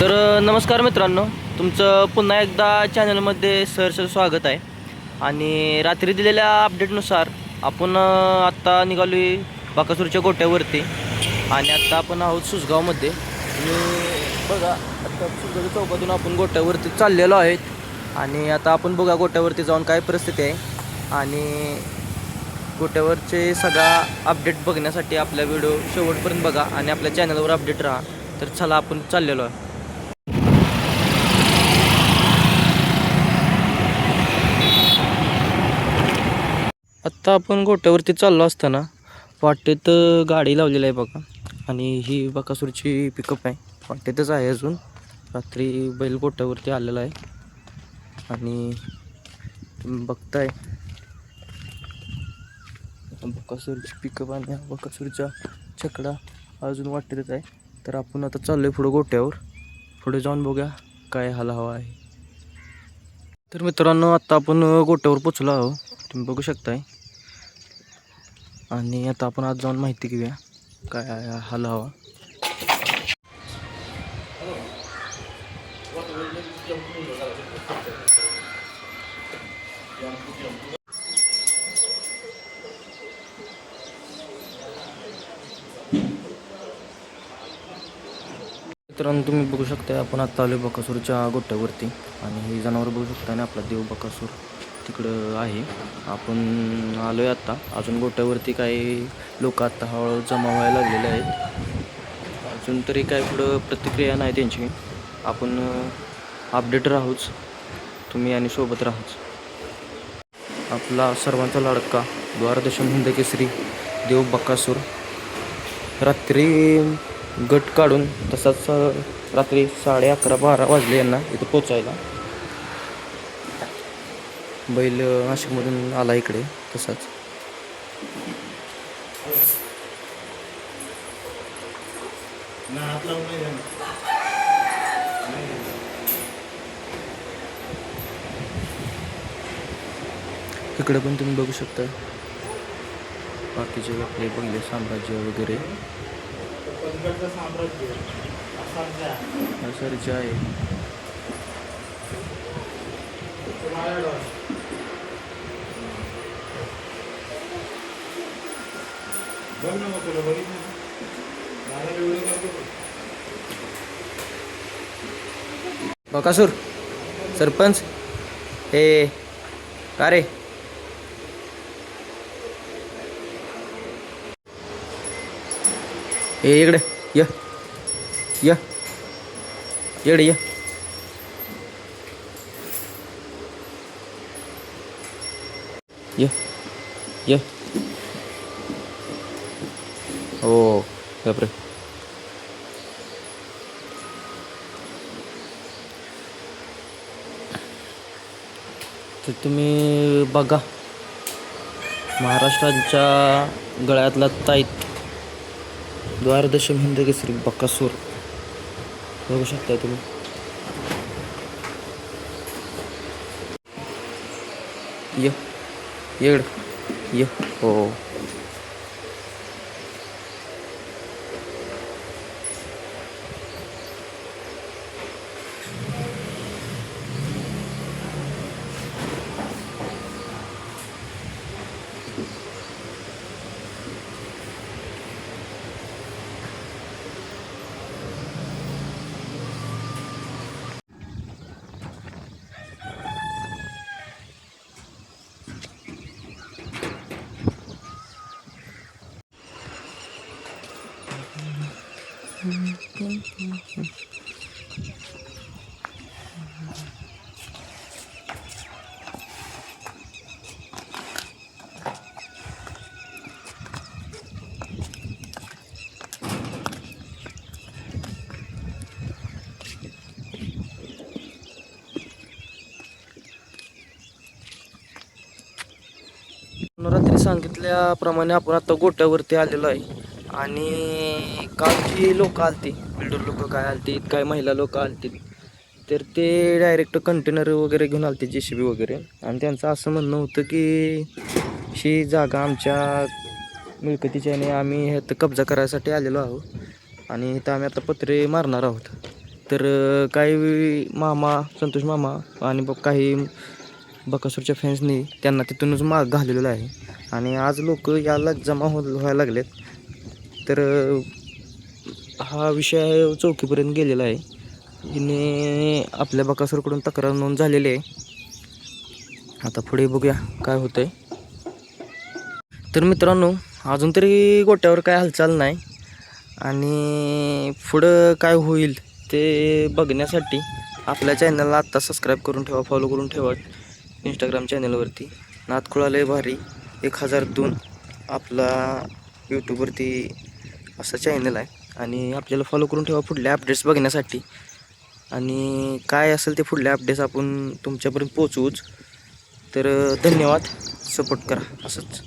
नमस्कार मित्रांनो, तुमचं पुन्हा एकदा चॅनलमध्ये सहर्ष स्वागत आहे. आणि रात्री दिलेल्या अपडेटनुसार आपण आत्ता निघालो आहे बकासूरच्या गोट्यावरती. आणि आत्ता आपण आहोत सुसगावमध्ये. आणि बघा, आत्ता सुसगाव चौकातून आपण गोट्यावरती चाललेलो आहेत. आणि आता आपण बघा गोट्यावरती जाऊन काय परिस्थिती आहे. आणि गोट्यावरचे सगळा अपडेट बघण्यासाठी आपला व्हिडिओ शेवटपर्यंत बघा आणि आपल्या चॅनलवर अपडेट राहा. तर चला आपण चाललेलो आहे. आत्ता आपण गोट्यावरती चाललो असताना वाटेत गाडी लावलेली आहे बघा. आणि ही बकासूरची पिकअप आहे, वाटेतच आहे अजून. रात्री बैल गोट्यावरती आलेला आहे. आणि तुम्ही बघताय बकासूरची पिकअप आणि बकासूरच्या छकडा अजून वाटेतच आहे. तर आपण आता चाललो आहे पुढं गोट्यावर. पुढे जाऊन बघूया काय हाल हवा आहे. तर मित्रांनो, आत्ता आपण गोट्यावर पोचलो आहोत, तुम्ही बघू शकताय. आणि आता आपण आज जाऊन माहिती घेऊया काय हाल हवा. मित्रांनो, तुम्ही बघू शकता आपण आता आलो बकासूरच्या गोट्यावरती. आणि हे जनावर बघू शकता आणि आपला देव बकासूर तिकडं आहे. आपण आलो आहे आत्ता. अजून गोट्यावरती काही लोक आत्ता हळूहळू जमा व्हायला लागलेले आहेत. अजून तरी काय पुढं प्रतिक्रिया नाही त्यांची. आपण अपडेट राहूच, तुम्ही आणि सोबत राहूच. आपला सर्वांचा लाडका द्वारदशम हिंद केसरी देव बकासूर रात्री गट काढून तसाच रात्री 11:30-12 वाजले यांना इथं पोचायला. बैल नाशिकमधून आला इकडे तसाच. इकडे पण तुम्ही बघू शकता बाकीचे आपले बंगले साम्राज्य वगैरे सर जे आहे. बकासूर सरपंच हे का रे? हे इकडे य य इकडे य. य य हो बापरे. तर तुम्ही बघा, महाराष्ट्राच्या गळ्यातला ताईत द्वारदशम हिंद केसरी बकासूर बघू शकता तुम्ही. य येड य हो. रात्री सांगितल्याप्रमाणे आपण आता गोट्यावरती आलेलो आहे. आणि कालची लोक आलती, बिल्डर लोक काय आलती, काय महिला लोक आलती. तर ते डायरेक्ट कंटेनर वगैरे घेऊन आलते, JCB वगैरे. आणि त्यांचं असं म्हणणं होतं की ही जागा आमच्या मिळकतीची आणि आम्ही ह्यात कब्जा करायसाठी आलेलो आहोत. आणि इथं आम्ही आता पत्रे मारणार आहोत. तर काही मामा संतोष मामा आणि काही बकासूरच्या फॅन्सनी त्यांना तिथूनच माग घाललेलं आहे आणि आज लोक याला जमा व्हायला लागलेत. तर हा विषय चौकीपर्यंत गेलेला आहे. हिने आपल्या बकासूरकडून तक्रार नोंद झालेली आहे. आता पुढे बघूया काय होतंय. तर मित्रांनो, अजून तरी गोट्यावर काय हालचाल नाही आणि पुढं काय होईल ते बघण्यासाठी आपल्या चॅनलला आत्ता सबस्क्राईब करून ठेवा, फॉलो करून ठेवा. इंस्टाग्राम चॅनलवरती नादखुळा लय भारी 1002 आपला यूट्यूबवरती असा चॅनल आहे आणि आपल्याला फॉलो करून ठेवा पुढल्या अपडेट्स बघण्यासाठी. आणि काय असेल ते पुढल्या अपडेट्स आपण तुमच्यापर्यंत पोचवूच. तर धन्यवाद, सपोर्ट करा असंच.